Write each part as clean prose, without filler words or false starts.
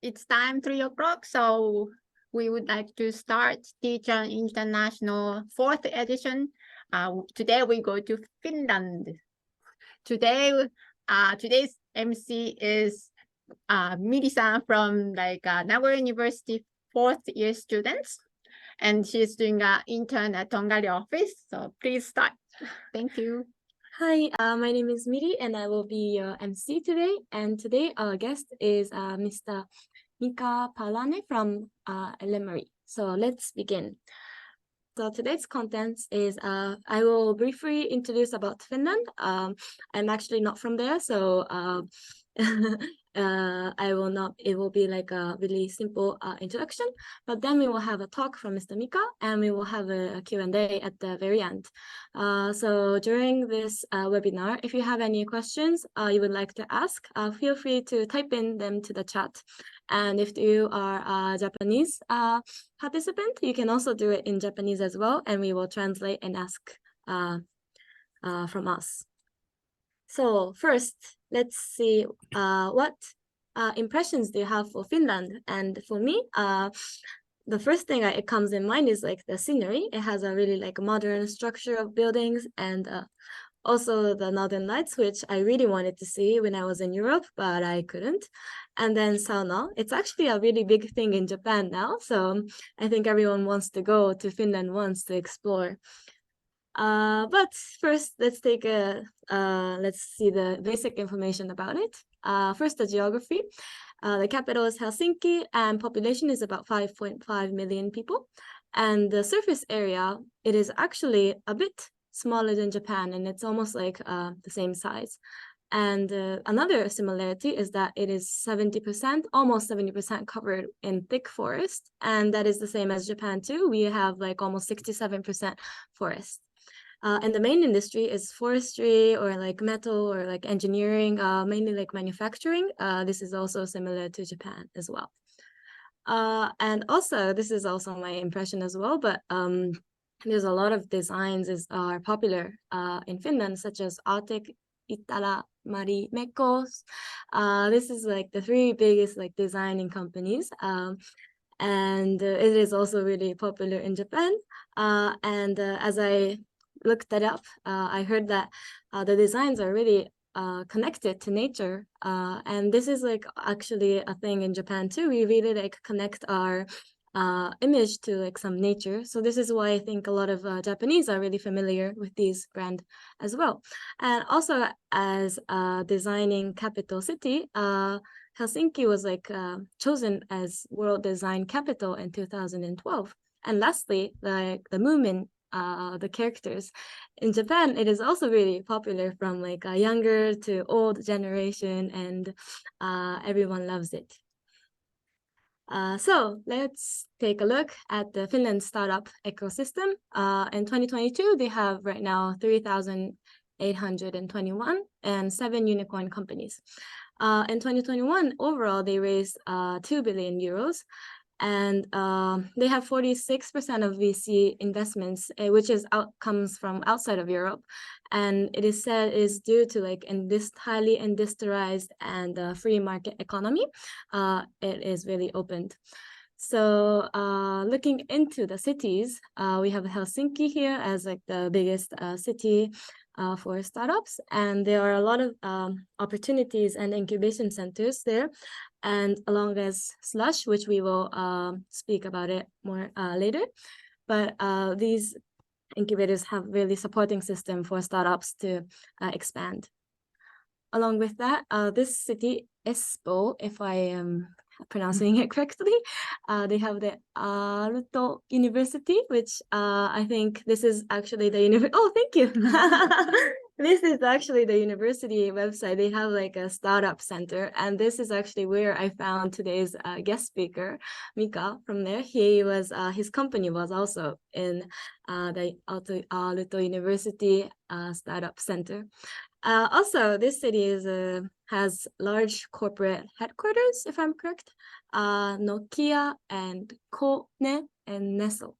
it's time 3 o'clock, so we would like to start Tチャン International 4th edition. Today we go to Finland. Today's MC is Miri-san from Nagoya University 4th year students, and she's doing an intern at Tongari office. So please start. Thank you. Hi, my name is Miri and I will be your MC today. And today our guest is Mr. Mika Paalanne from Elemry. So let's begin. So today's content is I will briefly introduce about Finland. I'm actually not from there, so it will be like a really simple introduction, but then we will have a talk from Mr. Mika and we will have a Q&A at the very end. So during this webinar, if you have any questions you would like to ask, feel free to type in them to the chat. And if you are a Japanese participant, you can also do it in Japanese as well, and we will translate and ask from us. So first, let's see what impressions do you have for Finland? And for me, the first thing it comes in mind is like the scenery. It has a really like modern structure of buildings, and also the Northern Lights, which I really wanted to see when I was in Europe, but I couldn't. And then sauna. It's actually a really big thing in Japan now, so I think everyone wants to go to Finland once to explore. But first, let's see the basic information about it. First, the geography. The capital is Helsinki, and population is about 5.5 million people. And the surface area, it is actually a bit smaller than Japan, and it's almost like the same size. And another similarity is that it is 70%, almost 70% covered in thick forest, and that is the same as Japan too. We have like almost 67% forest. And the main industry is forestry or like metal or like engineering, mainly like manufacturing. This is also similar to Japan as well. And also, this is also my impression as well, but there's a lot of designs are popular in Finland, such as Arctic, Itala, Mari, Mekos. This is like the 3 biggest like designing companies. And it is also really popular in Japan. And as I looked that up, I heard that the designs are really connected to nature, and this is like actually a thing in Japan too. We really like connect our image to like some nature, so this is why I think a lot of Japanese are really familiar with these brands as well. And also, as designing capital city, Helsinki was like chosen as World Design Capital in 2012. And lastly, like the movement, the characters in Japan, it is also really popular from like a younger to old generation, and everyone loves it. So let's take a look at the Finland startup ecosystem. In 2022, they have right now 3,821 and 7 unicorn companies. In 2021, overall, they raised 2 billion euros. And they have 46% of VC investments, which comes from outside of Europe, and it is said is due to like in this highly industrialized and free market economy. It is really opened. So looking into the cities, we have Helsinki here as like the biggest city for startups, and there are a lot of opportunities and incubation centers there, and along as Slush, which we will speak about it more later. But these incubators have really supporting system for startups to expand. Along with that, this city, Espoo, if I am pronouncing it correctly, they have the Aalto University, which I think this is actually the university. Oh, thank you. This is actually the university website. They have like a startup center, and this is actually where I found today's guest speaker, Mika, from there. His company was also in the Aalto University startup center. Also, this city has large corporate headquarters, if I'm correct, Nokia and Kone and Nestle,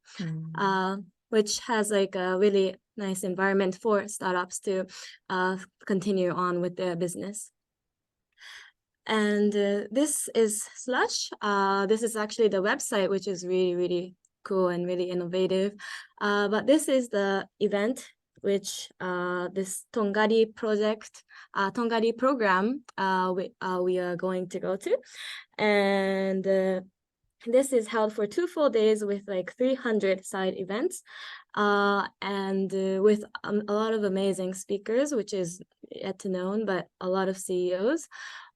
which has like a really nice environment for startups to continue on with their business. And this is Slush. This is actually the website, which is really, really cool and really innovative. But this is the event which this Tongari project, Tongari program we are going to go to. And this is held for 2 full days with like 300 side events and with a lot of amazing speakers, which is yet to known, but a lot of CEOs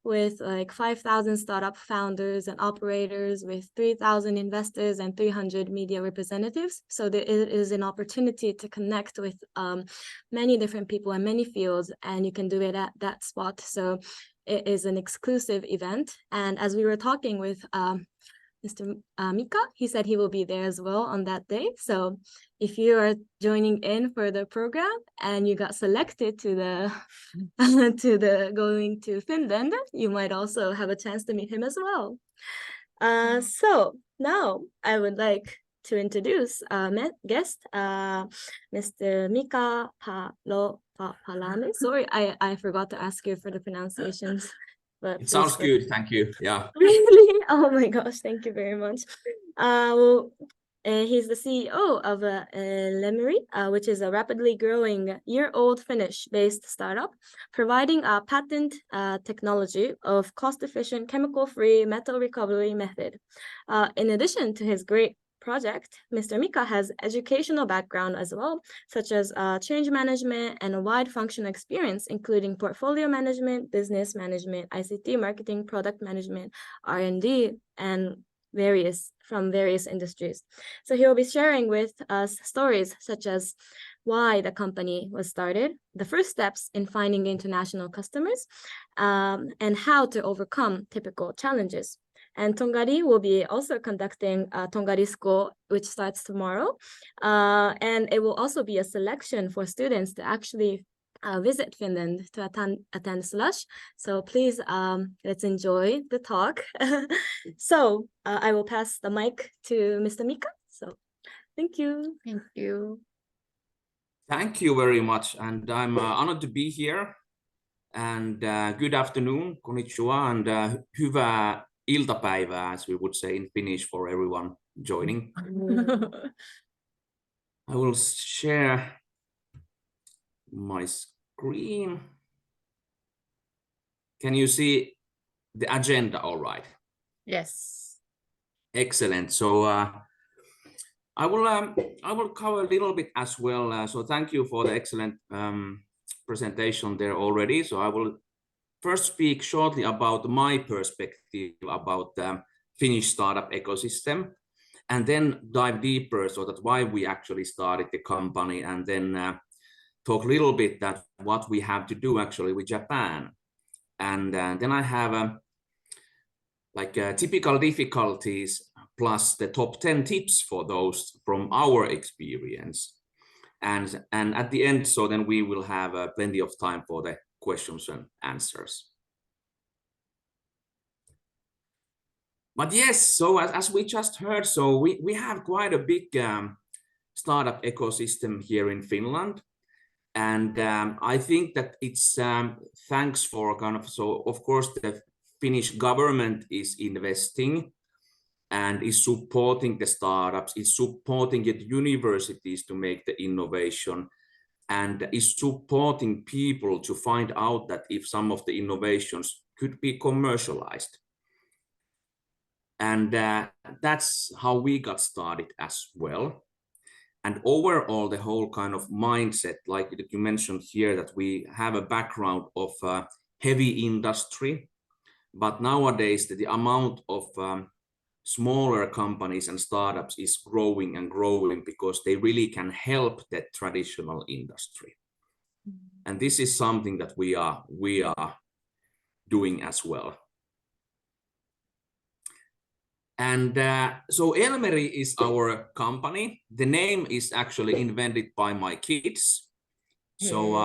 with like 5,000 startup founders and operators, with 3,000 investors and 300 media representatives. So there is an opportunity to connect with many different people in many fields, and you can do it at that spot. So it is an exclusive event. And as we were talking with Mr. Mika, he said he will be there as well on that day. So if you are joining in for the program and you got selected to the going to Finland, you might also have a chance to meet him as well. So now I would like to introduce our guest, Mr. Mika Paalanne. Sorry, I forgot to ask you for the pronunciations. But it sounds good, thank you. Yeah. Really? Oh my gosh, thank you very much. He's the CEO of Elemry, which is a rapidly growing year-old Finnish-based startup, providing a patent technology of cost-efficient chemical-free metal recovery method. In addition to his great project, Mr. Mika has educational background as well, such as change management and a wide functional experience, including portfolio management, business management, ICT, marketing, product management, R&D, and from various industries. So he'll be sharing with us stories such as why the company was started, the first steps in finding international customers, and how to overcome typical challenges. And Tongari will be also conducting Tongari School, which starts tomorrow. And it will also be a selection for students to actually visit Finland to attend Slush. So please, let's enjoy the talk. So I will pass the mic to Mr. Mika. So thank you. Thank you. Thank you very much. And I'm honored to be here. And good afternoon, konnichiwa, and hyvää iltapäivää, as we would say in Finnish, for everyone joining. I will share my screen. Can you see the agenda all right? Yes. Excellent. So I will cover a little bit as well. So thank you for the excellent presentation there already. So I will first speak shortly about my perspective about the Finnish startup ecosystem, and then dive deeper so that why we actually started the company, and then talk a little bit that what we have to do actually with Japan. And then I have typical difficulties plus the top 10 tips for those from our experience. And at the end, so then we will have plenty of time for the questions and answers. But yes, so as we just heard, so we have quite a big startup ecosystem here in Finland. And I think that it's thanks for so of course the Finnish government is investing and is supporting the startups, is supporting the universities to make the innovation, and is supporting people to find out that if some of the innovations could be commercialized. And that's how we got started as well. And overall, the whole kind of mindset, like you mentioned here, that we have a background of heavy industry, but nowadays the amount of smaller companies and startups is growing and growing because they really can help the traditional industry. And this is something that we are doing as well. And so Elemry is our company. The name is actually invented by my kids. So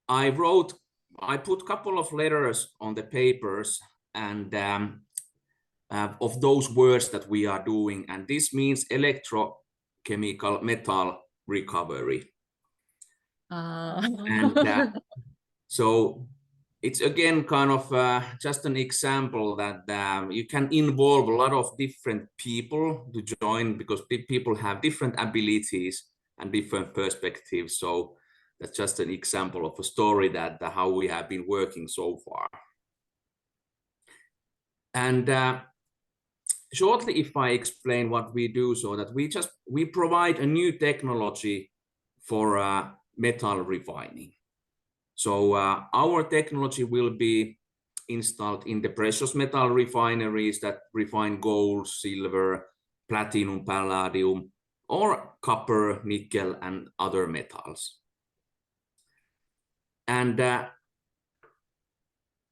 I put a couple of letters on the papers and of those words that we are doing, and this means electrochemical metal recovery. And so it's again kind of just an example that you can involve a lot of different people to join, because people have different abilities and different perspectives. So that's just an example of a story that how we have been working so far. And shortly, if I explain what we do, so that we provide a new technology for metal refining. So our technology will be installed in the precious metal refineries that refine gold, silver, platinum, palladium, or copper, nickel, and other metals. And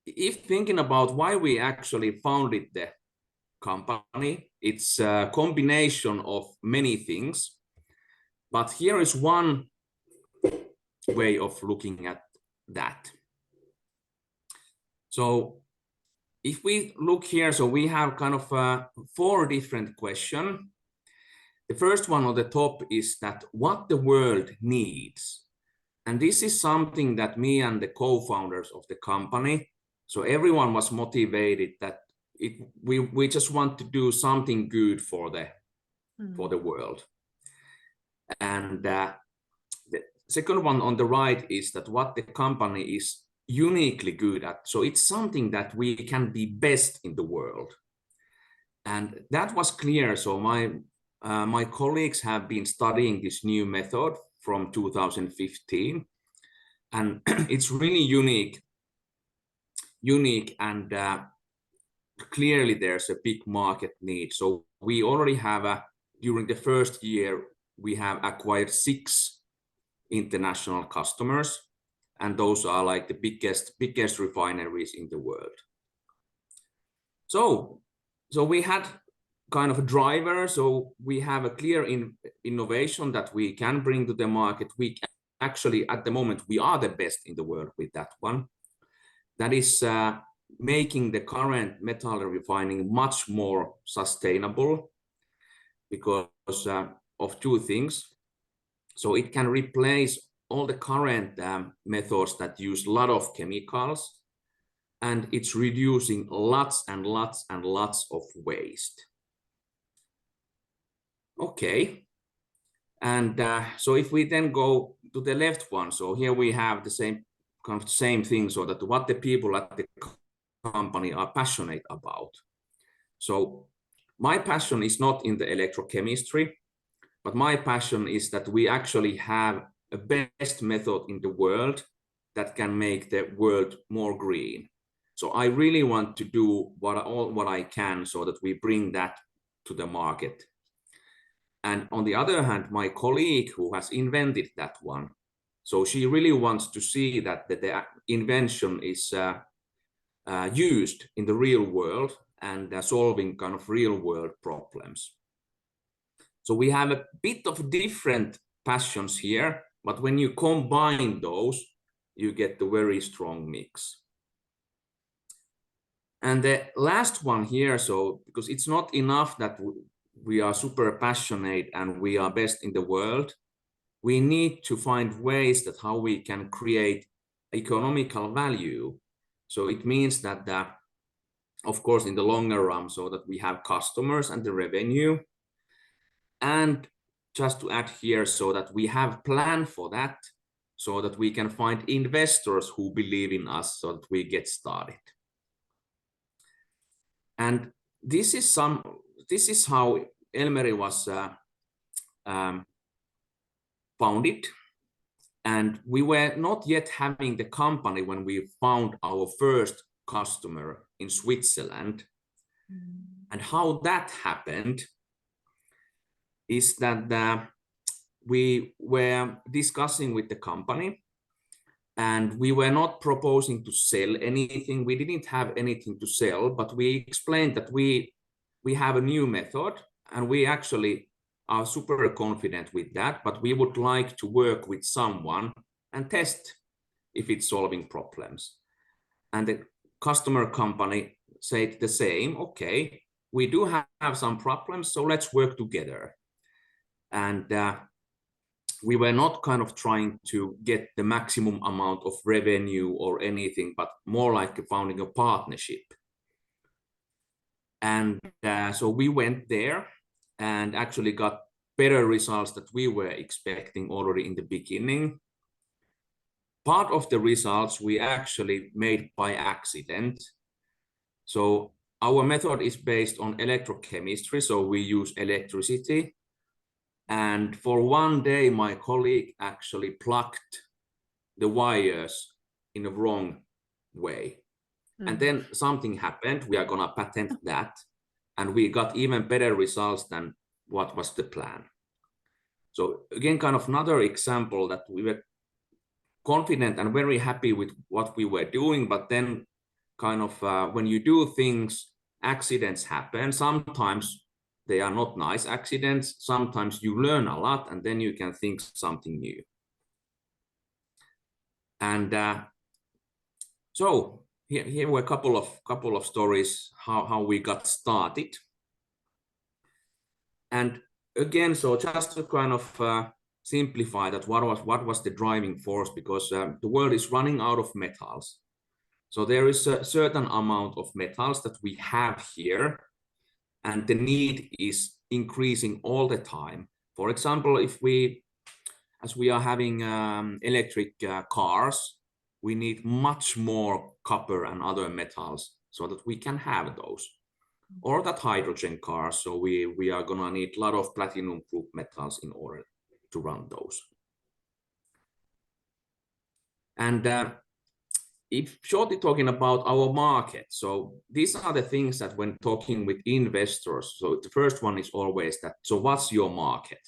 if thinking about why we actually founded the company, it's a combination of many things. But here is one way of looking at that. So if we look here, so we have kind of 4 different questions. The first one on the top is that what the world needs. And this is something that me and the co-founders of the company, so everyone was motivated that we just want to do something good for the world. And the second one on the right is that what the company is uniquely good at. So it's something that we can be best in the world. And that was clear. So my colleagues have been studying this new method from 2015. And it's really unique and clearly there's a big market need. So we already have, during the first year, we have acquired 6 international customers, and those are like the biggest refineries in the world. So we had kind of a driver. So we have a clear innovation that we can bring to the market. We actually, at the moment, we are the best in the world with that one. That is making the current metal refining much more sustainable because of 2 things. So it can replace all the current methods that use a lot of chemicals, and it's reducing lots and lots and lots of waste. Okay. And so if we then go to the left one, so here we have the same thing, so that what the people at the company are passionate about. So my passion is not in the electrochemistry, but my passion is that we actually have a best method in the world that can make the world more green. So I really want to do what I can so that we bring that to the market. And on the other hand, my colleague who has invented that one, so she really wants to see that the invention is used in the real world and solving kind of real world problems. So we have a bit of different passions here, but when you combine those, you get the very strong mix. And the last one here, so because it's not enough that we are super passionate and we are best in the world, we need to find ways that how we can create economical value. So it means that, of course, in the longer run, so that we have customers and the revenue. And just to add here, so that we have plan for that, so that we can find investors who believe in us, so that we get started. And this is how Elemry was founded. And we were not yet having the company when we found our first customer in Switzerland. And how that happened is that we were discussing with the company, and we were not proposing to sell anything. We didn't have anything to sell, but we explained that we have a new method, and we actually are super confident with that, but we would like to work with someone and test if it's solving problems. And the customer company said the same. Okay, we do have some problems, so let's work together. And we were not kind of trying to get the maximum amount of revenue or anything, but more like founding a partnership. And so we went there and actually got better results that we were expecting already in the beginning. Part of the results we actually made by accident. So our method is based on electrochemistry, so we use electricity. And for one day, my colleague actually plugged the wires in the wrong way. And then something happened. We are going to patent that. And we got even better results than what was the plan. So again, kind of another example that we were confident and very happy with what we were doing. But then kind of when you do things, accidents happen. Sometimes they are not nice accidents. Sometimes you learn a lot and then you can think something new. And so here were a couple of stories how we got started. And again, so just to kind of simplify that, what was the driving force, because the world is running out of metals. So there is a certain amount of metals that we have here, and the need is increasing all the time. For example, as we are having electric cars, we need much more copper and other metals so that we can have those. Or that hydrogen cars, so we are gonna need a lot of platinum group metals in order to run those. And if shortly talking about our market, so these are the things that when talking with investors, so the first one is always that, so what's your market?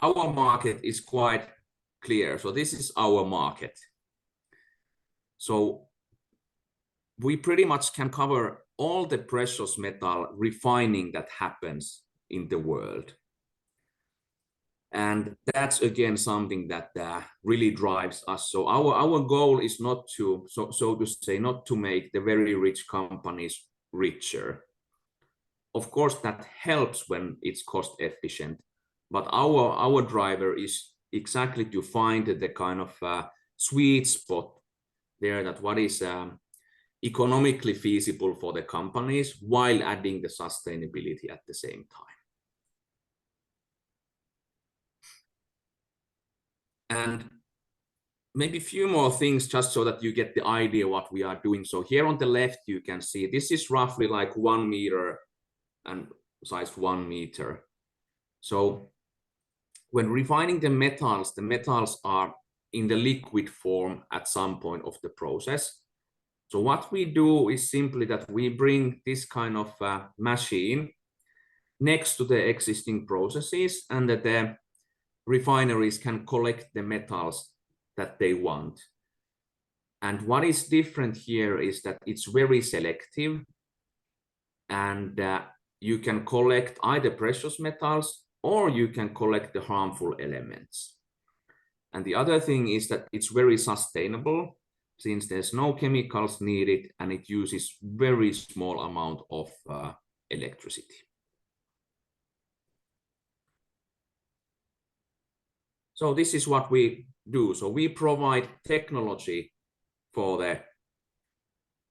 Our market is quite clear. So this is our market. So we pretty much can cover all the precious metal refining that happens in the world. And that's again something that really drives us. So our goal is not to, so to say, not to make the very rich companies richer. Of course, that helps when it's cost efficient, but our driver is exactly to find the kind of sweet spot there, that what is economically feasible for the companies while adding the sustainability at the same time. And maybe a few more things just so that you get the idea what we are doing. So here on the left, you can see this is roughly like 1 meter and size 1 meter. So when refining the metals are in the liquid form at some point of the process. So what we do is simply that we bring this kind of machine next to the existing processes, and that the refineries can collect the metals that they want. And what is different here is that it's very selective, and you can collect either precious metals or you can collect the harmful elements. And the other thing is that it's very sustainable, since there's no chemicals needed and it uses very small amount of electricity. So this is what we do. So we provide technology for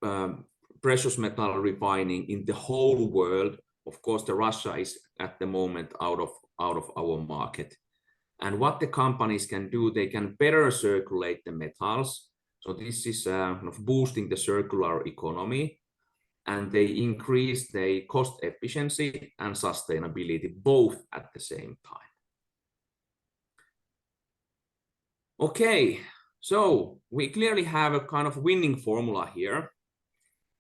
the precious metal refining in the whole world. Of course, the Russia is at the moment out of our market. And what the companies can do, they can better circulate the metals. So this is boosting the circular economy, and they increase the cost efficiency and sustainability both at the same time. Okay, so we clearly have a kind of winning formula here.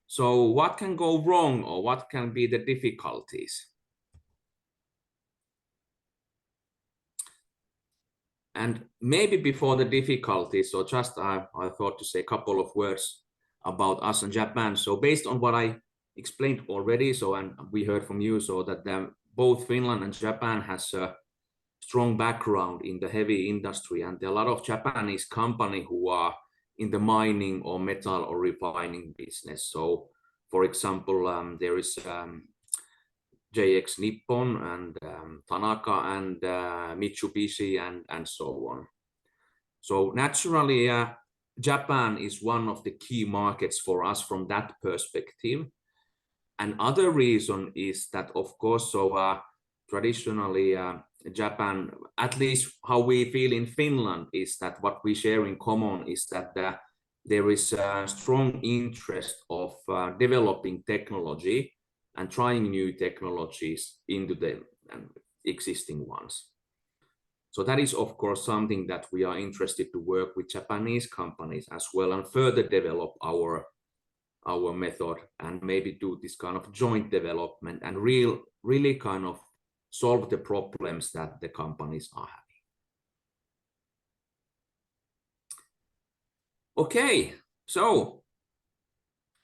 So what can go wrong, or what can be the difficulties? And maybe before the difficulties, so just I thought to say a couple of words about us in Japan. So based on what I explained already, so and we heard from you, so that both Finland and Japan has a strong background in the heavy industry, and there are a lot of Japanese companies who are in the mining or metal or refining business. So for example, there is JX Nippon and Tanaka and Mitsubishi and so on. So naturally, Japan is one of the key markets for us from that perspective. Another reason is that, of course, traditionally Japan, at least how we feel in Finland, is that what we share in common is that there is a strong interest of developing technology and trying new technologies into the existing ones. So that is, of course, something that we are interested to work with Japanese companies as well and further develop our method and maybe do this kind of joint development and really kind of solve the problems that the companies are having. Okay, so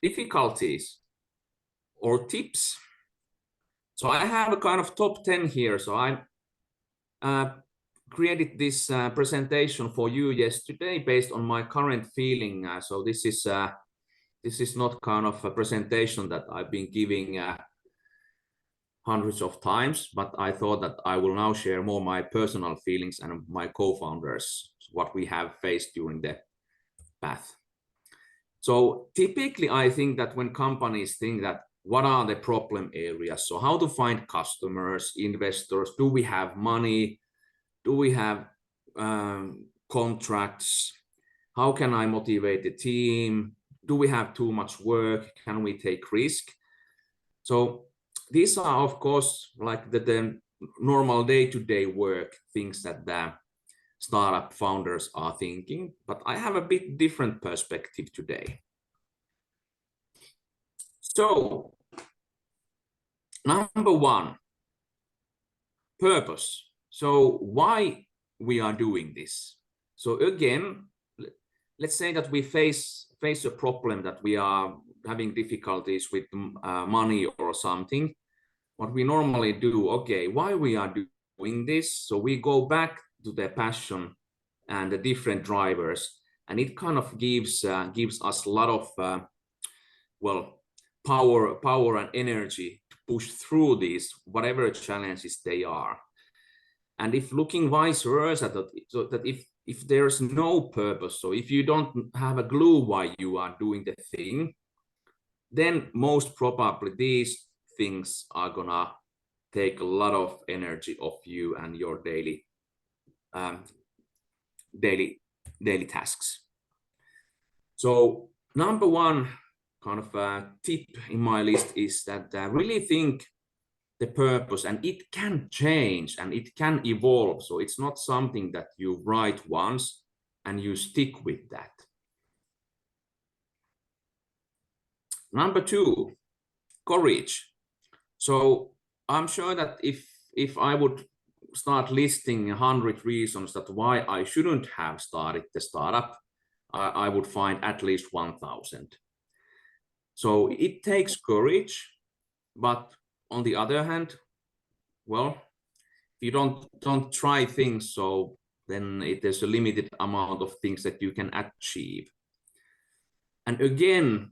difficulties or tips. So I have a kind of top 10 here. So I created this presentation for you yesterday based on my current feeling. So this is not kind of a presentation that I've been giving hundreds of times, but I thought that I will now share more my personal feelings and my co-founders, what we have faced during the path. So typically, I think that when companies think that what are the problem areas, so how to find customers, investors, do we have money, do we have contracts, how can I motivate the team, do we have too much work, can we take risk? So these are, of course, like the normal day-to-day work, things that the startup founders are thinking, but I have a bit different perspective today. So, number one, purpose. So why we are doing this? So again, let's say that we face a problem that we are having difficulties with money or something. What we normally do, okay, why we are doing this? So we go back to the passion and the different drivers, and it kind of gives us a lot of power and energy to push through these whatever challenges they are. And if looking vice versa, that if there's no purpose, so if you don't have a clue why you are doing the thing, then most probably these things are gonna take a lot of energy of you and your daily tasks. So number one kind of tip in my list is that really think the purpose, and it can change and it can evolve. So it's not something that you write once and you stick with that. Number two, courage. So I'm sure that if I would start listing 100 reasons that why I shouldn't have started the startup, I would find at least 1,000. So it takes courage, but on the other hand, well, if you don't try things, so then there's a limited amount of things that you can achieve. And again,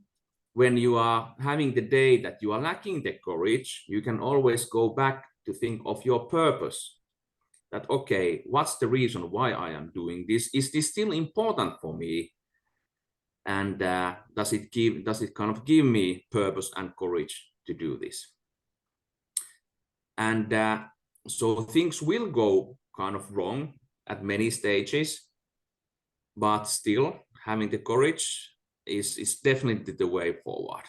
when you are having the day that you are lacking the courage, you can always go back to think of your purpose. That, okay, what's the reason why I am doing this? Is this still important for me? And does it kind of give me purpose and courage to do this? And so things will go kind of wrong at many stages, but still having the courage is definitely the way forward.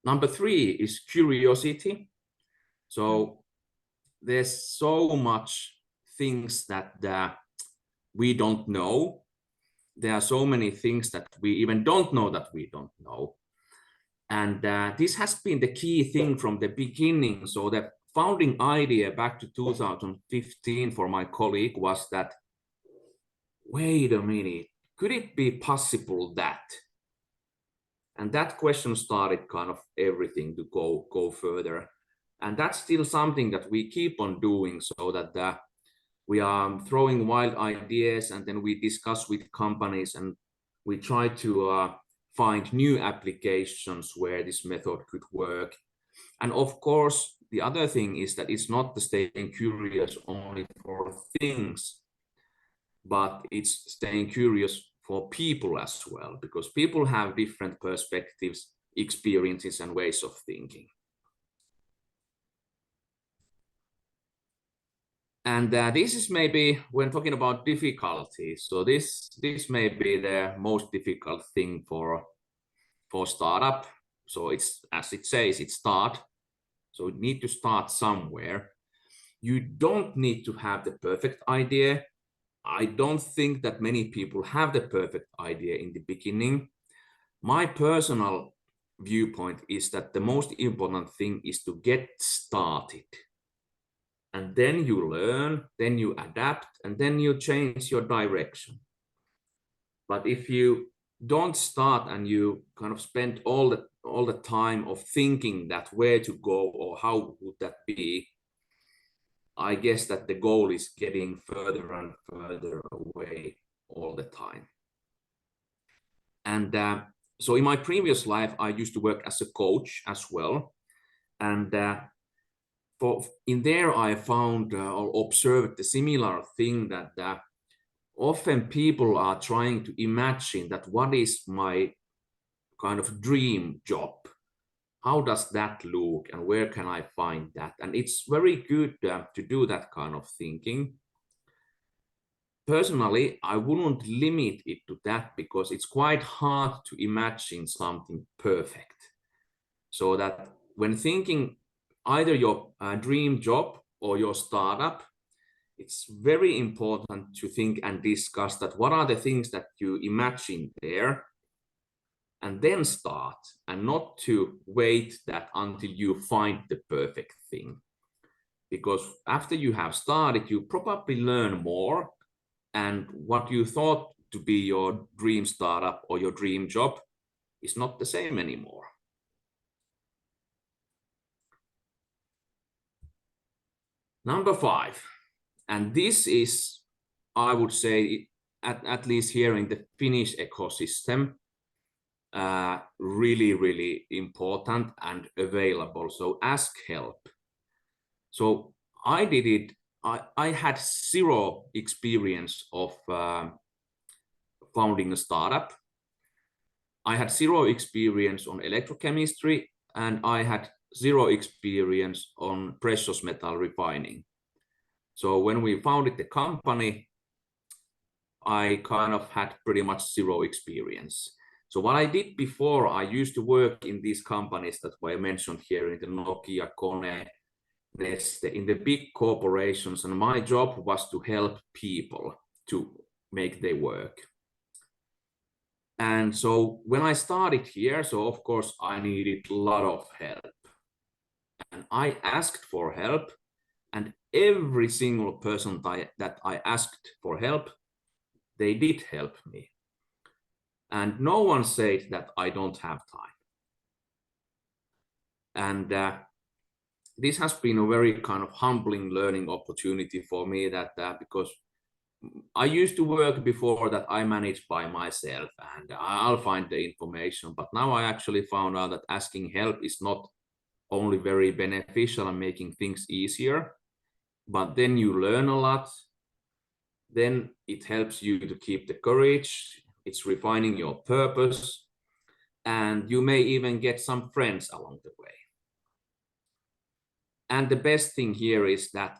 Number three is curiosity. So there's so much things that we don't know. There are so many things that we even don't know that we don't know. And this has been the key thing from the beginning. So the founding idea back to 2015 for my colleague was that, wait a minute, could it be possible that? And that question started kind of everything to go further. And that's still something that we keep on doing, so that we are throwing wild ideas and then we discuss with companies and we try to find new applications where this method could work. And of course, the other thing is that it's not the staying curious only for things, but it's staying curious for people as well, because people have different perspectives, experiences, and ways of thinking. And this is maybe when talking about difficulties. So this may be the most difficult thing for startup. So it's, as it says, it's start. So you need to start somewhere. You don't need to have the perfect idea. I don't think that many people have the perfect idea in the beginning. My personal viewpoint is that the most important thing is to get started. And then you learn, then you adapt, and then you change your direction. But if you don't start and you kind of spend all the time of thinking that where to go or how would that be, I guess that the goal is getting further and further away all the time. And so in my previous life, I used to work as a coach as well. And in there, I found or observed the similar thing that often people are trying to imagine that what is my kind of dream job? How does that look and where can I find that? And it's very good to do that kind of thinking. Personally, I wouldn't limit it to that because it's quite hard to imagine something perfect. So that when thinking either your dream job or your startup, it's very important to think and discuss that what are the things that you imagine there, and then start, and not to wait that until you find the perfect thing. Because after you have started, you probably learn more, and what you thought to be your dream startup or your dream job is not the same anymore. Number 5, and this is, I would say, at least here in the Finnish ecosystem, really, really important and available. So ask help. So I did it. I had zero experience of founding a startup. I had zero experience on electrochemistry, and I had zero experience on precious metal refining. So when we founded the company, I kind of had pretty much zero experience. So what I did before, I used to work in these companies that I mentioned here in the Nokia, Kone, Neste, in the big corporations, and my job was to help people to make their work. And so when I started here, so of course I needed a lot of help. And I asked for help, and every single person that I asked for help, they did help me. And no one said that I don't have time. And this has been a very kind of humbling learning opportunity for me, that because I used to work before that I managed by myself and I'll find the information. But now I actually found out that asking help is not only very beneficial and making things easier, but then you learn a lot. Then it helps you to keep the courage. It's refining your purpose, and you may even get some friends along the way. And the best thing here is that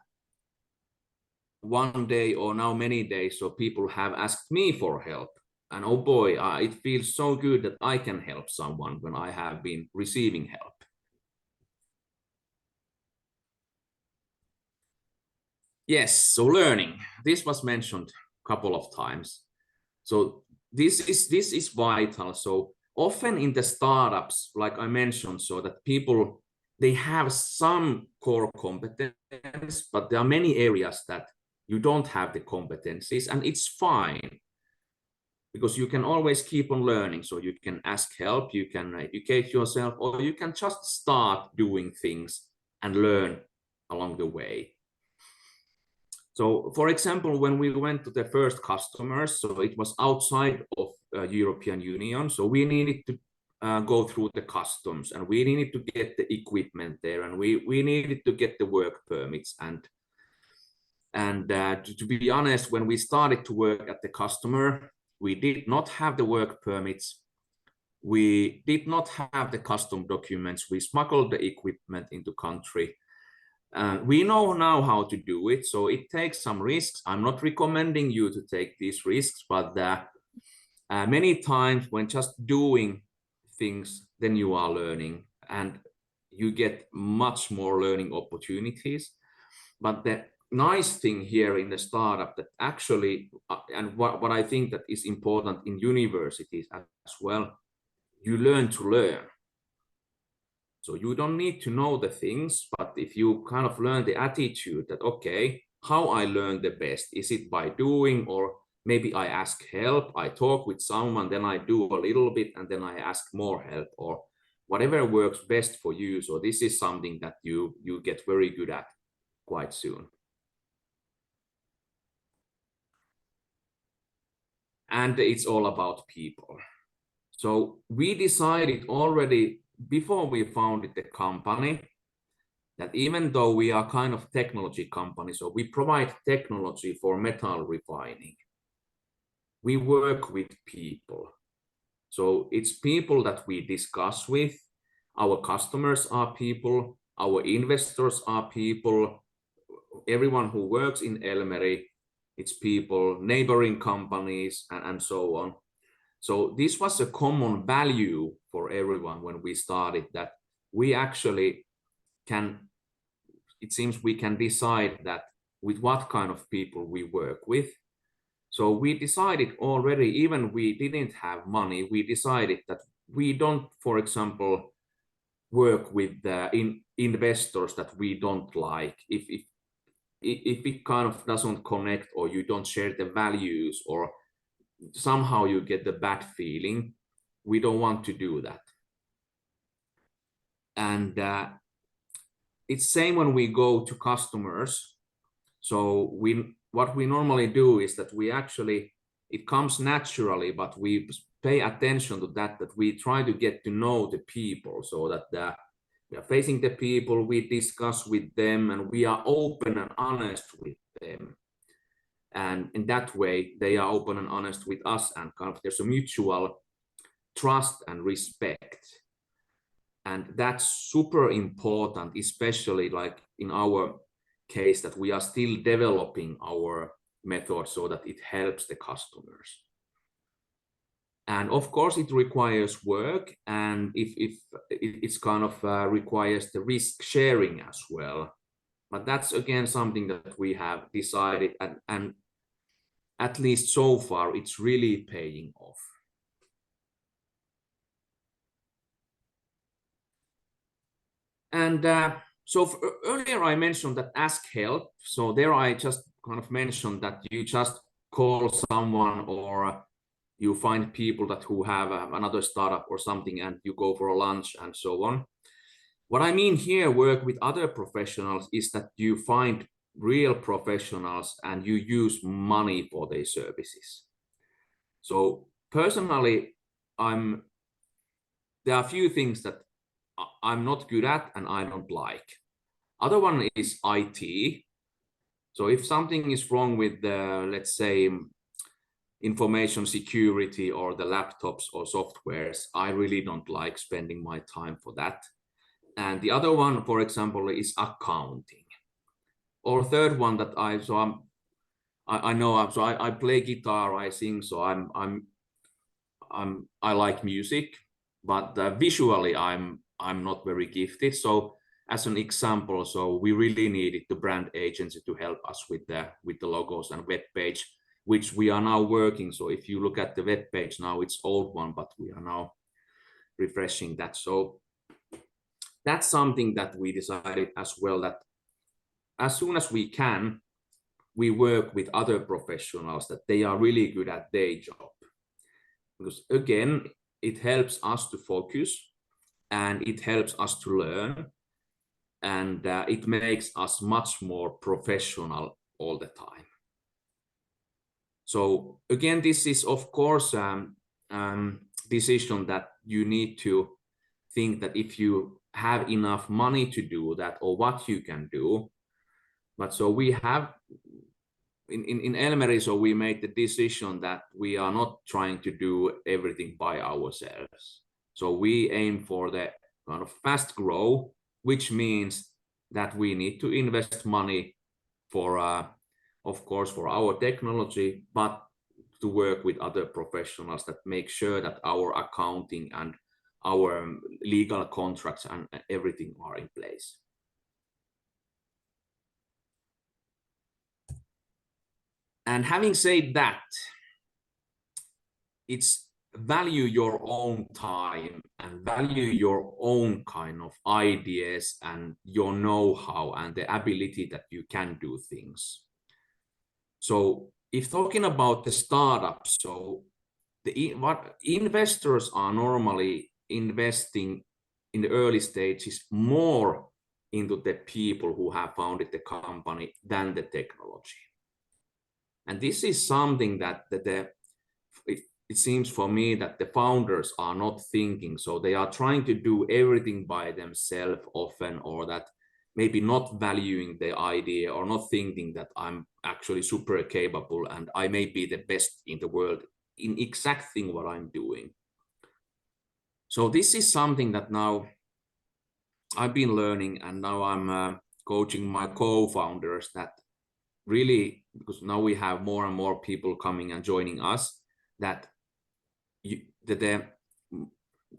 one day, or now many days, so people have asked me for help. And oh boy, it feels so good that I can help someone when I have been receiving help. Yes, so learning. This was mentioned a couple of times. So this is vital. So often in the startups, like I mentioned, so that people, they have some core competence, but there are many areas that you don't have the competencies, and it's fine, because you can always keep on learning. So you can ask help, you can educate yourself, or you can just start doing things and learn along the way. So for example, when we went to the first customers, so it was outside of European Union, so we needed to go through the customs, and we needed to get the equipment there, and we needed to get the work permits. And to be honest, when we started to work at the customer, we did not have the work permits. We did not have the custom documents. We smuggled the equipment into country. We know now how to do it, so it takes some risks. I'm not recommending you to take these risks, but many times when just doing things, then you are learning and you get much more learning opportunities. But the nice thing here in the startup that actually, and what I think that is important in universities as well, you learn to learn. So you don't need to know the things, but if you kind of learn the attitude that, okay, how I learn the best, is it by doing, or maybe I ask help, I talk with someone, then I do a little bit, and then I ask more help, or whatever works best for you. So this is something that you get very good at quite soon. And it's all about people. So we decided already before we founded the company that even though we are kind of technology company, so we provide technology for metal refining, we work with people. So it's people that we discuss with. Our customers are people, our investors are people, everyone who works in Elemry, it's people, neighboring companies, and so on. So this was a common value for everyone when we started, that we actually can, it seems we can decide that with what kind of people we work with. So we decided already, even we didn't have money, we decided that we don't, for example, work with investors that we don't like. If it kind of doesn't connect, or you don't share the values, or somehow you get the bad feeling, we don't want to do that. And it's same when we go to customers. So what we normally do is that we actually, it comes naturally, but we pay attention to that we try to get to know the people, so that we are facing the people, we discuss with them, and we are open and honest with them. And in that way, they are open and honest with us, and kind of there's a mutual trust and respect. And that's super important, especially like in our case, that we are still developing our method so that it helps the customers. And of course, it requires work, and if it's kind of requires the risk sharing as well. But that's again something that we have decided, and at least so far, it's really paying off. And so earlier I mentioned that ask help. So there I just kind of mentioned that you just call someone, or you find people who have another startup or something, and you go for a lunch and so on. What I mean here, work with other professionals, is that you find real professionals and you use money for their services. So personally, there are a few things that I'm not good at and I don't like. Other one is IT. So if something is wrong with the, let's say, information security or the laptops or softwares, I really don't like spending my time for that. And the other one, for example, is accounting. Or third one that I play guitar, I sing, so I like music, but visually I'm not very gifted. So as an example, so we really needed the brand agency to help us with the logos and web page, which we are now working. So if you look at the web page now, it's old one, but we are now refreshing that. So that's something that we decided as well, that as soon as we can, we work with other professionals that they are really good at their job. Because again, it helps us to focus, and it helps us to learn, and it makes us much more professional all the time. So again, this is of course decision that you need to think that if you have enough money to do that or what you can do. But so we have in Elemry, so we made the decision that we are not trying to do everything by ourselves. So we aim for the kind of fast growth, which means that we need to invest money for, of course, for our technology, but to work with other professionals that make sure that our accounting and our legal contracts and everything are in place. And having said that, it's value your own time and value your own kind of ideas and your know-how and the ability that you can do things. So if talking about the startups, so what investors are normally investing in the early stages more into the people who have founded the company than the technology. And this is something that it seems for me that the founders are not thinking. So they are trying to do everything by themselves often, or that maybe not valuing the idea or not thinking that I'm actually super capable and I may be the best in the world in exact thing what I'm doing. So this is something that now I've been learning, and now I'm coaching my co-founders that really, because now we have more and more people coming and joining us, that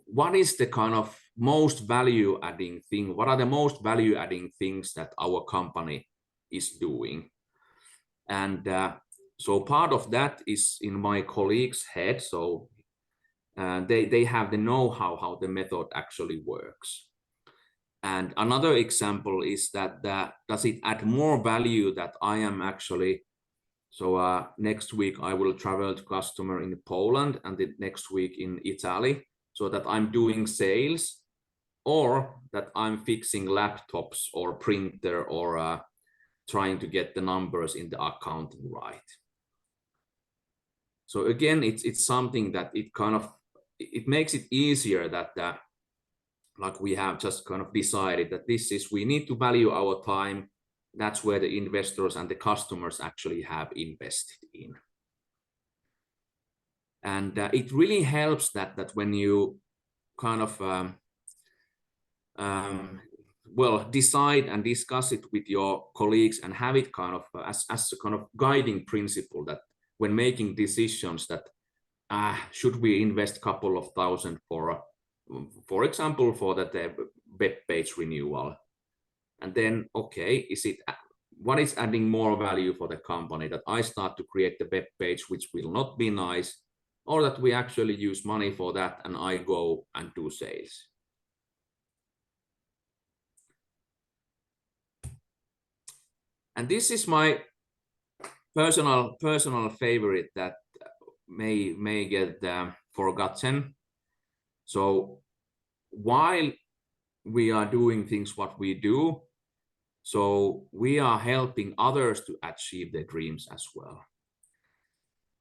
what is the kind of most value adding thing? What are the most value adding things that our company is doing? And so part of that is in my colleagues' head. So they have the know-how how the method actually works. And another example is that does it add more value that I am actually, so next week I will travel to customer in Poland and the next week in Italy, so that I'm doing sales, or that I'm fixing laptops or printer or trying to get the numbers in the accounting right. So again, it's something that it makes it easier that like we have just kind of decided that we need to value our time. That's where the investors and the customers actually have invested in. And it really helps that when you kind of decide and discuss it with your colleagues and have it kind of as a kind of guiding principle, that when making decisions that should we invest a couple of thousand for example, for that web page renewal, and then okay, what is adding more value for the company, that I start to create the web page which will not be nice, or that we actually use money for that and I go and do sales. And this is my personal favorite that may get forgotten. So while we are doing things what we do, so we are helping others to achieve their dreams as well.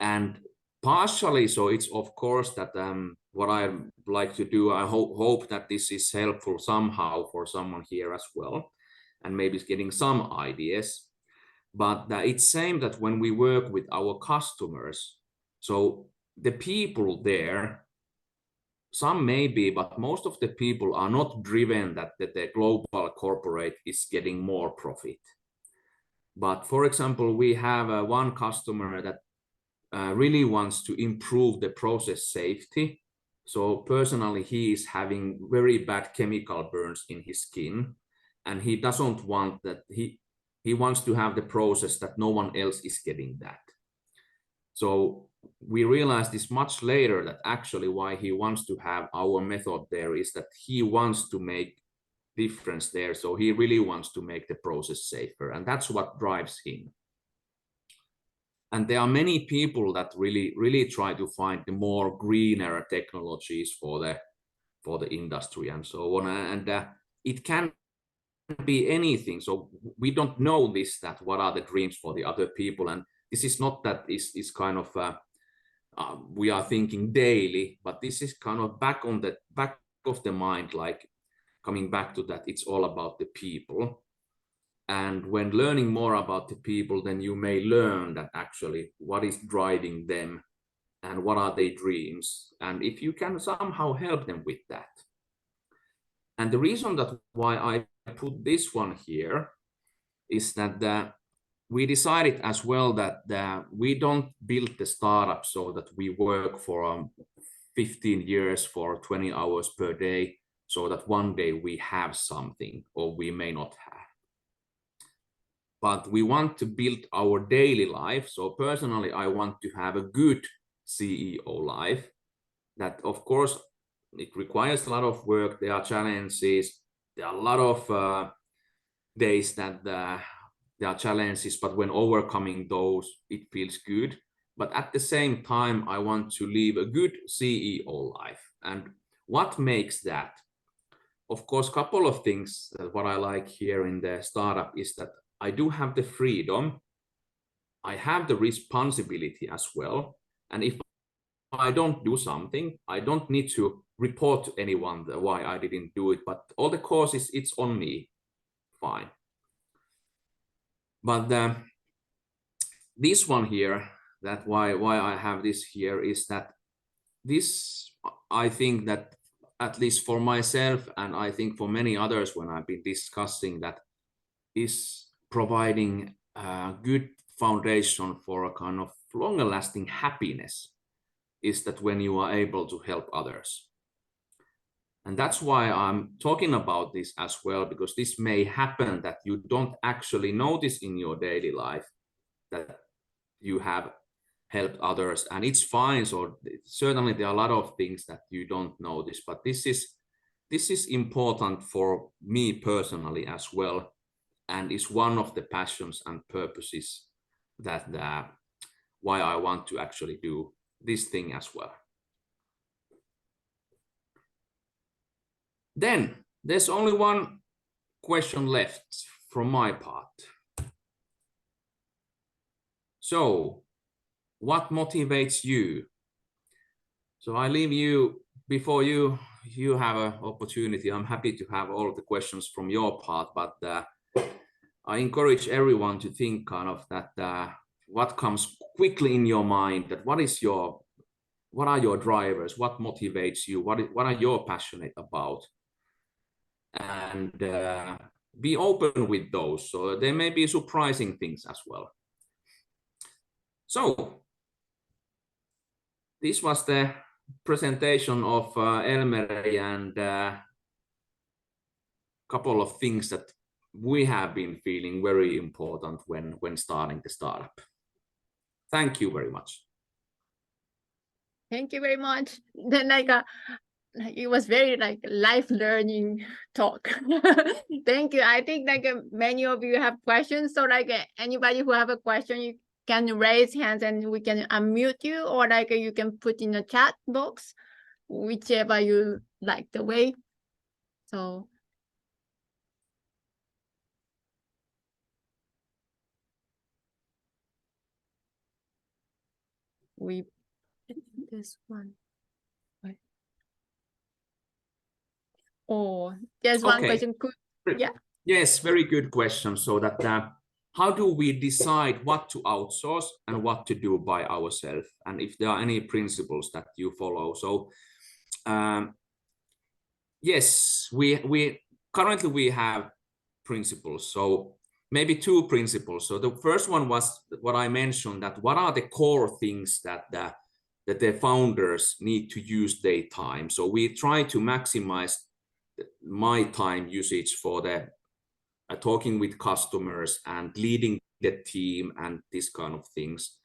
And partially, so it's of course that what I like to do, I hope that this is helpful somehow for someone here as well, and maybe getting some ideas. But it's same that when we work with our customers, so the people there, some may be, but most of the people are not driven that the global corporate is getting more profit. But for example, we have one customer that really wants to improve the process safety. So personally, he is having very bad chemical burns in his skin, and he doesn't want that. He wants to have the process that no one else is getting that. So we realized this much later, that actually why he wants to have our method there is that he wants to make difference there. So he really wants to make the process safer, and that's what drives him. And there are many people that really try to find the more greener technologies for the industry and so on. And it can be anything. So we don't know that what are the dreams for the other people. And this is not that is kind of we are thinking daily, but this is kind of back of the mind, like coming back to that, it's all about the people. And when learning more about the people, then you may learn that actually what is driving them and what are their dreams, and if you can somehow help them with that. And the reason that why I put this one here is that we decided as well that we don't build the startup so that we work for 15 years for 20 hours per day, so that one day we have something or we may not have. But we want to build our daily life. So personally, I want to have a good CEO life. That, of course, it requires a lot of work. There are challenges. There are a lot of days that there are challenges, but when overcoming those, it feels good. But at the same time, I want to live a good CEO life. And what makes that? Of course, a couple of things that what I like here in the startup is that I do have the freedom. I have the responsibility as well. And if I don't do something, I don't need to report to anyone why I didn't do it, but all the causes, it's on me. Fine. But this one here, that why I have this here is that this, I think that at least for myself, and I think for many others when I've been discussing that, is providing a good foundation for a kind of longer lasting happiness, is that when you are able to help others. And that's why I'm talking about this as well, because this may happen that you don't actually notice in your daily life that you have helped others, and it's fine. So certainly there are a lot of things that you don't notice, but this is important for me personally as well, and is one of the passions and purposes that why I want to actually do this thing as well. Then there's only one question left from my part. So what motivates you? So I leave you, before you have an opportunity, I'm happy to have all of the questions from your part, but I encourage everyone to think kind of that what comes quickly in your mind, that what are your drivers, what motivates you, what are you passionate about, and be open with those. So there may be surprising things as well. So this was the presentation of Elemry and a couple of things that we have been feeling very important when starting the startup. Thank you very much. Thank you very much. Then it was very life learning talk. Thank you. I think many of you have questions. So anybody who have a question, you can raise hands and we can unmute you, or you can put in the chat box, whichever you like the way. So this one. Oh, there's one question. Yeah. Yes, very good question. So that how do we decide what to outsource and what to do by ourselves, and if there are any principles that you follow? So yes, we currently we have principles. So maybe two principles. So the first one was what I mentioned, that what are the core things that the founders need to use their time. So we try to maximize my time usage for the talking with customers and leading the team and this kind of things,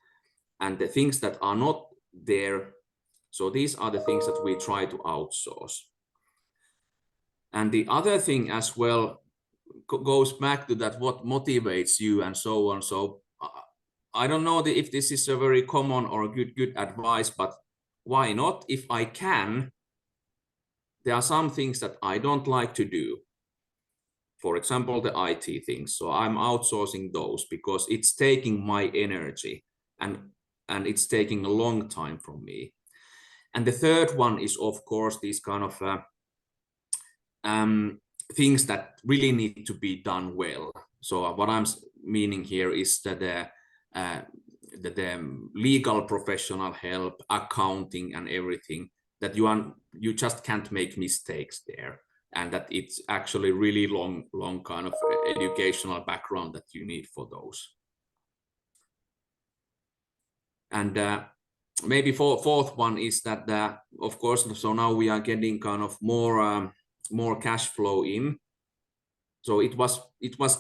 and the things that are not there. So these are the things that we try to outsource. And the other thing as well goes back to that, what motivates you and so on. So I don't know if this is a very common or good advice, but why not? If I can, there are some things that I don't like to do. For example, the IT things. So I'm outsourcing those because it's taking my energy. And and it's taking a long time from me. And the third one is, of course, these kind of things that really need to be done well. So what I'm meaning here is that the legal professional help, accounting and everything, that you just can't make mistakes there, and that it's actually really long kind of educational background that you need for those. And maybe fourth one is that of course, so now we are getting kind of more cash flow in. So it was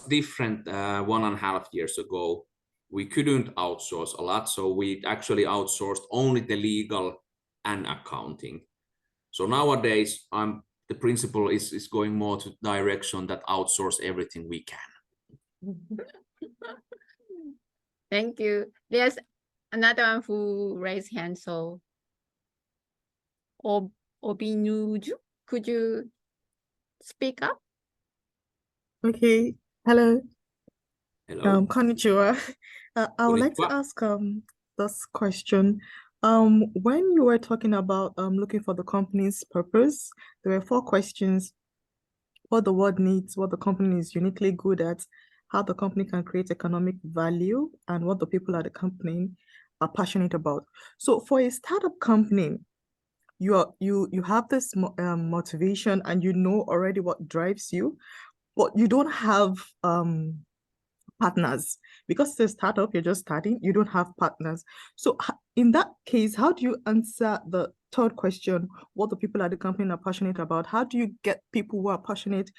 different 1.5 years ago. We couldn't outsource a lot, so we actually outsourced only the legal and accounting. So nowadays, the principle is going more to the direction that outsource everything we can. Thank you. There's another one who raised hand. So, Obinuju, could you speak up? Okay. Hello. Hello. Konnichiwa. I would like to ask this question. When you were talking about looking for the company's purpose, there were 4 questions: what the world needs, what the company is uniquely good at, how the company can create economic value, and what the people at the company are passionate about. So for a startup company, you have this motivation and you know already what drives you, but you don't have partners. Because it's a startup, you're just starting, you don't have partners. So in that case, how do you answer the third question, what the people at the company are passionate about? How do you get people who are passionate,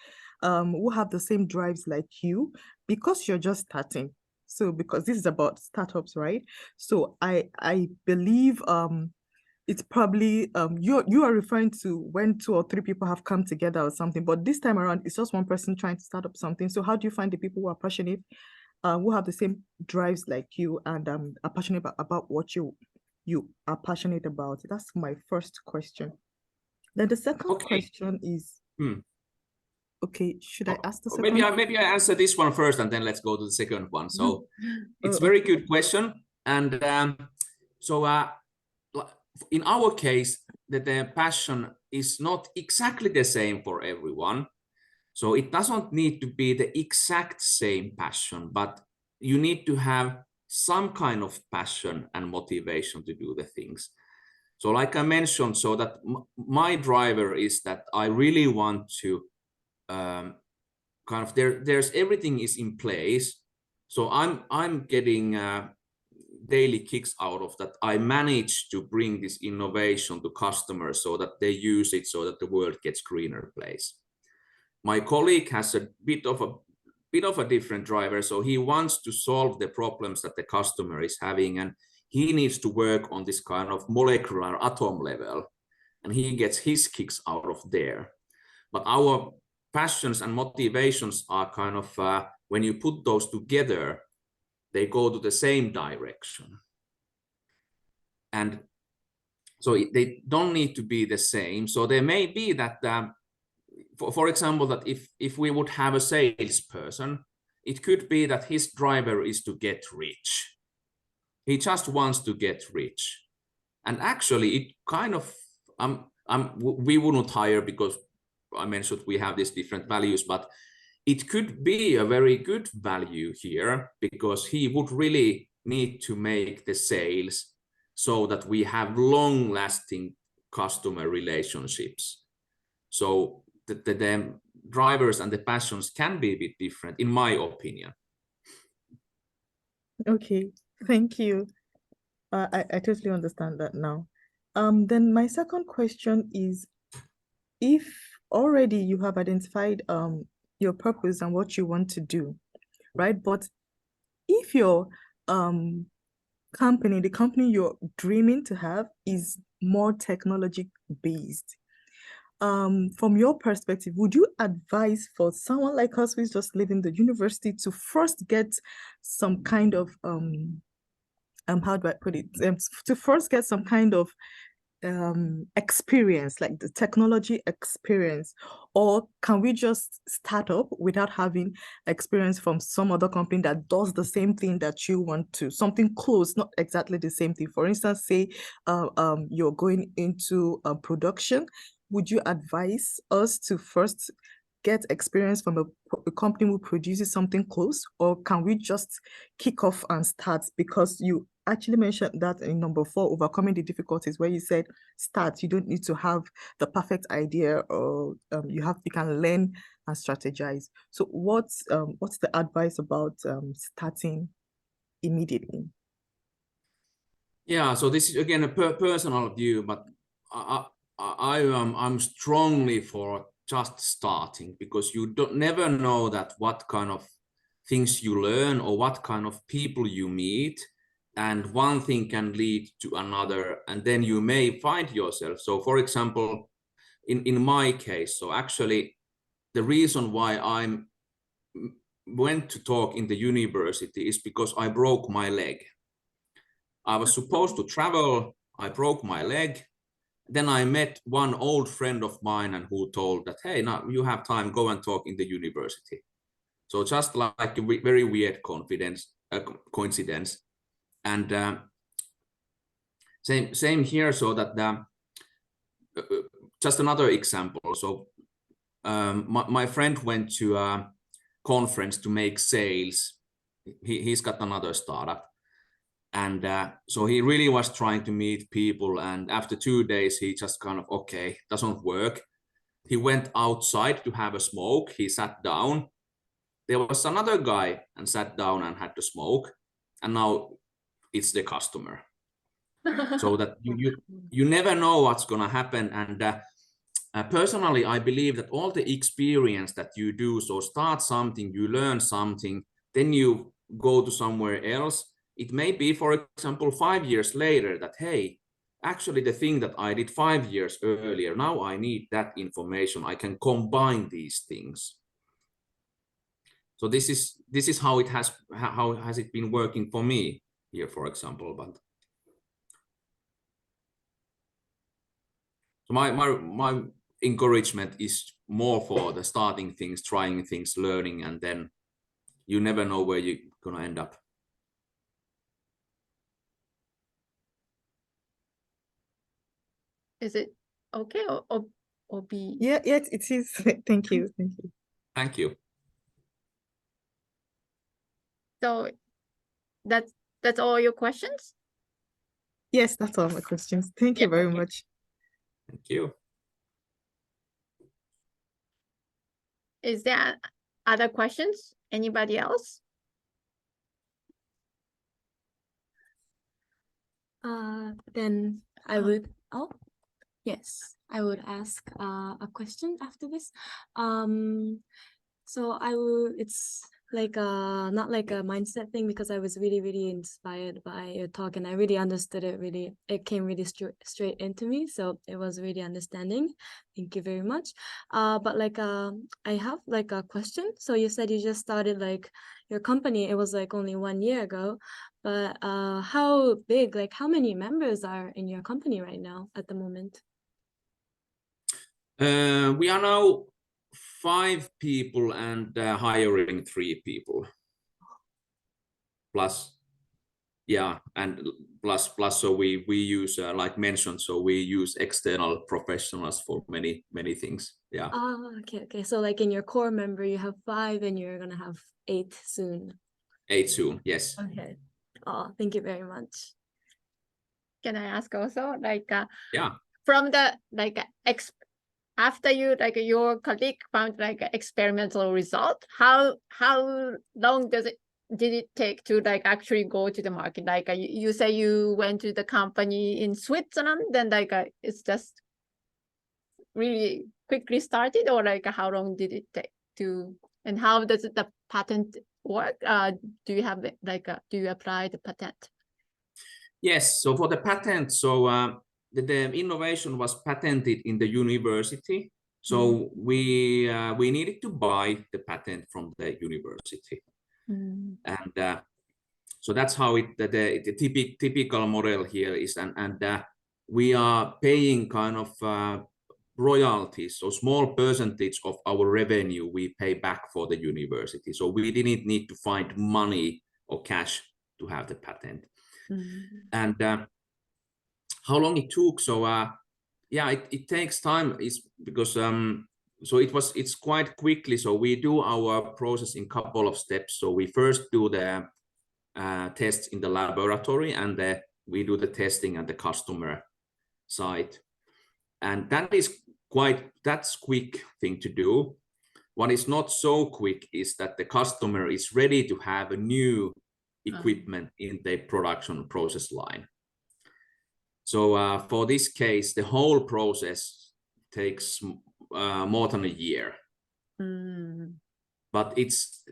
who have the same drives like you? Because you're just starting. So because this is about startups, right? So I believe it's probably you are referring to when 2 or 3 people have come together or something, but this time around it's just one person trying to start up something. So how do you find the people who are passionate, who have the same drives like you, and are passionate about what you are passionate about? That's my first question. Then the second question is okay, should I ask the second? Maybe I answer this one first and then let's go to the second one. So it's a very good question. And so in our case, the passion is not exactly the same for everyone. So it doesn't need to be the exact same passion, but you need to have some kind of passion and motivation to do the things. So like I mentioned, so that my driver is that I really want to kind of there's everything is in place. So I'm getting daily kicks out of that. I managed to bring this innovation to customers so that they use it so that the world gets greener place. My colleague has a bit of a different driver, so he wants to solve the problems that the customer is having, and he needs to work on this kind of molecular atom level, and he gets his kicks out of there. But our passions and motivations are kind of when you put those together, they go to the same direction. And so they don't need to be the same. So there may be that, for example, that if we would have a salesperson, it could be that his driver is to get rich. He just wants to get rich. And actually, it kind of, we wouldn't hire because I mentioned we have these different values, but it could be a very good value here because he would really need to make the sales so that we have long-lasting customer relationships. So the drivers and the passions can be a bit different, in my opinion. Okay, thank you. I totally understand that now. Then my second question is, if already you have identified your purpose and what you want to do, right? But if your company, the company you're dreaming to have, is more technology based, from your perspective, would you advise for someone like us who's just leaving the university to first get some kind of how do I put it? To first get some kind of experience, like the technology experience, or can we just start up without having experience from some other company that does the same thing that you want to, something close, not exactly the same thing? For instance, say you're going into production. Would you advise us to first get experience from a company who produces something close, or can we just kick off and start? Because you actually mentioned that in number 4, overcoming the difficulties, where you said start. You don't need to have the perfect idea, or you can learn and strategize. So what's the advice about starting immediately? Yeah, so this is again a personal view, but I'm strongly for just starting, because you never know that what kind of things you learn or what kind of people you meet, and one thing can lead to another, and then you may find yourself. So for example, in my case, so actually the reason why I went to talk in the university is because I broke my leg. I was supposed to travel, I broke my leg. Then I met one old friend of mine, and who told that, hey, now you have time, go and talk in the university. So just like a very weird coincidence. And same here, so that just another example. So my friend went to a conference to make sales. He's got another startup. And so he really was trying to meet people. And after 2 days, he just kind of, okay, doesn't work. He went outside to have a smoke. He sat down. There was another guy and sat down and had to smoke. And now it's the customer. So that you never know what's going to happen. And personally, I believe that all the experience that you do, so start something, you learn something, then you go to somewhere else. It may be, for example, 5 years later that, hey, actually the thing that I did 5 years earlier, now I need that information. I can combine these things. So this is how has it been working for me here, for example. But so my encouragement is more for the starting things, trying things, learning, and then you never know where you're gonna end up. Is it okay or B? Yeah, yes, it is. Thank you. Thank you. So that's all your questions? Yes, that's all my questions. Thank you very much. Thank you. Is there other questions? Anybody else? Then I would, yes, I would ask a question after this. So it's like not like a mindset thing, because I was really inspired by your talk, and I really understood it. It came really straight into me, so it was really understanding. Thank you very much. But like I have like a question. So you said you just started like your company, it was like only 1 year ago, but how big, like how many members are in your company right now at the moment? We are now 5 people and hiring 3 people. Plus, yeah, and plus, so we use like mentioned, so we use external professionals for many things. Yeah. Okay. So like in your core member, you have 5, and you're gonna have 8 soon. 8 soon, yes. Okay. Thank you very much. Can I ask also, like yeah, from the like after you like your colleague found like an experimental result, how long did it take to like actually go to the market? Like you say you went to the company in Switzerland, then like it's just really quickly started, or like how long did it take to, and how does the patent work? Do you have like do you apply the patent? Yes, so for the patent, so the innovation was patented in the university. So we needed to buy the patent from the university. And so that's how the typical model here is. And we are paying kind of royalties, so small percentage of our revenue we pay back for the university. So we didn't need to find money or cash to have the patent. And how long it took? So yeah, it takes time. Is because so it's quite quickly. So we do our process in couple of steps. So we first do the tests in the laboratory, and we do the testing at the customer site, and that's quick thing to do. What is not so quick is that the customer is ready to have a new equipment in the production process line. So for this case, the whole process takes more than a year. But it's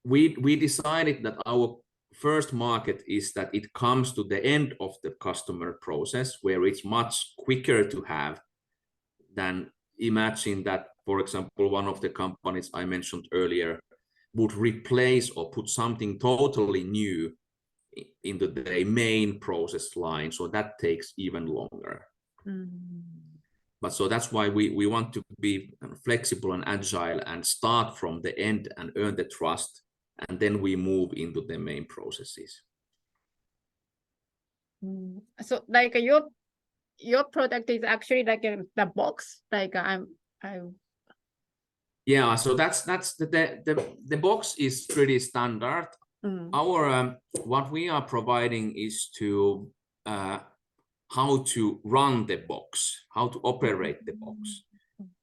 we decided that our first market is that it comes to the end of the customer process, where it's much quicker to have than imagine that, for example, one of the companies I mentioned earlier would replace or put something totally new into the main process line. So that takes even longer. But so that's why we want to be flexible and agile and start from the end and earn the trust, and then we move into the main processes. So like your product is actually like the box, like yeah, so that's the box is pretty standard. Our what we are providing is to how to run the box, how to operate the box.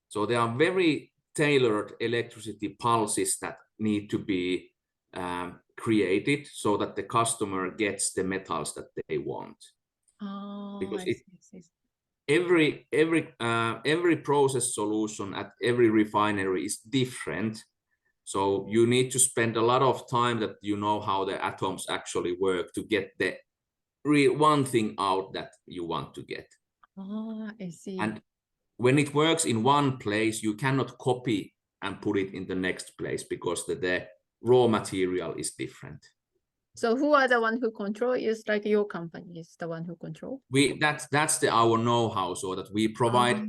So there are very tailored electricity pulses that need to be created so that the customer gets the metals that they want. Because every process solution at every refinery is different. So you need to spend a lot of time that you know how the atoms actually work to get the one thing out that you want to get. I see. And when it works in one place, you cannot copy and put it in the next place because the raw material is different. So who are the one who control? Is like your company is the one who control? That's our know-how, so that we provide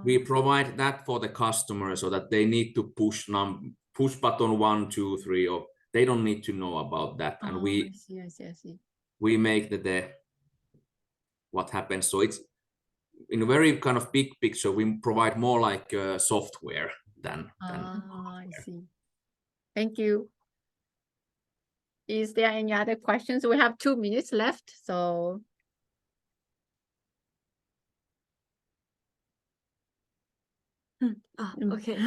that for the customer, so that they need to push button 1, 2, 3, or they don't need to know about that. And I see. We make the what happens. So it's in a very kind of big picture, we provide more like software than I see. Thank you. Is there any other questions? We have 2 minutes left, so. Okay.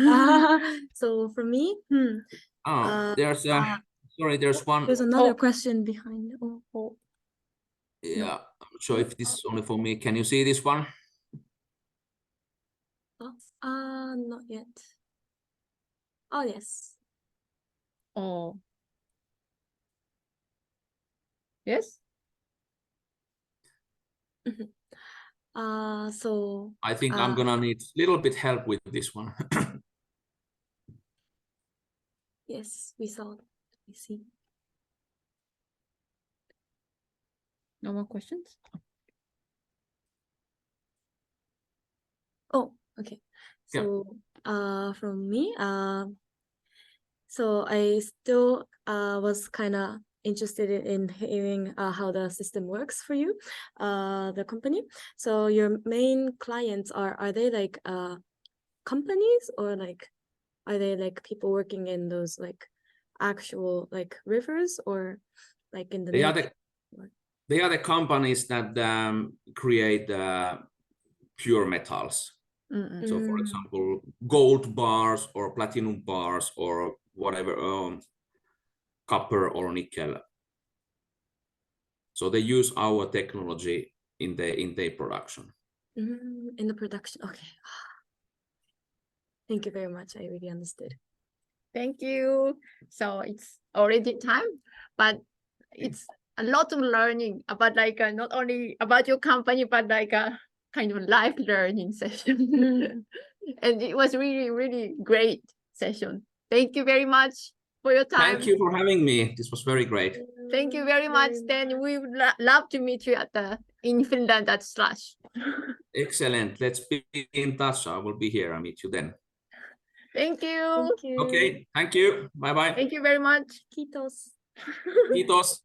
So for me, there's sorry, there's one. There's another question behind. Yeah, I'm not sure if this is only for me. Can you see this one? Not yet. Oh, yes. Oh. Yes. So I think I'm gonna need a little bit help with this one. Yes, we saw. We see. No more questions? Oh, okay. So from me, so I still was kind of interested in hearing how the system works for you, the company. So your main clients are they like companies, or like are they like people working in those like actual like rivers, or like in the they are the companies that create pure metals. So for example, gold bars or platinum bars or whatever, copper or nickel. So they use our technology in the production. In the production. Okay. Thank you very much. I really understood. Thank you. So it's already time, but it's a lot of learning about like not only about your company, but like a kind of life learning session. And it was really, really great session. Thank you very much for your time. Thank you for having me. This was very great. Thank you very much. Then we would love to meet you in Finland at Slash. Excellent. Let's be in touch. I will be here. I'll meet you then. Thank you. Thank you. Okay. Thank you. Bye bye. Thank you very much. Kiitos. Kiitos.